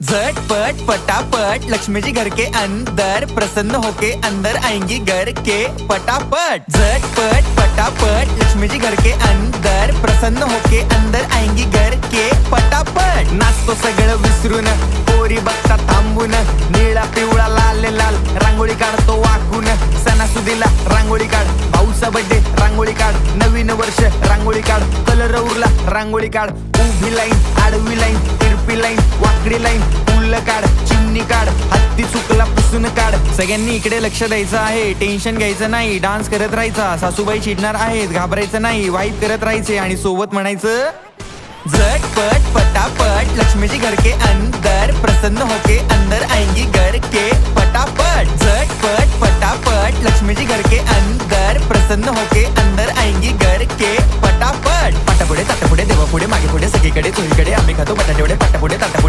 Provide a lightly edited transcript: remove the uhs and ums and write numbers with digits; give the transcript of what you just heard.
झटपट पटापट लक्ष्मी जी घर के अंदर प्रसन्न होके अंदर आएंगी घर के पटापट। झटपट पटापट लक्ष्मी जी घर के अंदर प्रसन्न होके अंदर आएंगी घर के पटापट। नाचतो सगळं विसरून पोरी बघता थांबून निळा पिवळा लाल लाल रांगोळी काढतो वाकून। सणासुदीला रांगोळी काढ, भाऊचा बर्थडे रांगोळी काढ, नवीन वर्ष रांगोळी काढ, कलर उरला रांगोळी काढ। उभी लाईन आडवी लाईन तिरपी लाईन वाकडी लाईन फुल काढ, चिमणी काढ, हत्ती चुकला पुसून काढ। सगळ्यांनी इकडे लक्ष द्यायचं आहे, टेन्शन घ्यायचं नाही, डान्स करत राहायचा। सासूबाई चिडणार आहेत, घाबरायचं नाही, वाईप करत राहायचे आणि सोबत म्हणायचं झटपट पटापट लक्ष्मी जी घर के अंदर प्रसन्न होके अंदर आएंगी घर के पटापट। झटपट पटापट लक्ष्मी जी घर के अंदर प्रसन्न होके अंदर आएंगी घर के पटापट। पाटापुढे ताटापुढे देवापुढे मागे पुढे सगळीकडे चोहीकडे आम्ही खातो बटाटेवडे पाटापुढे ताटा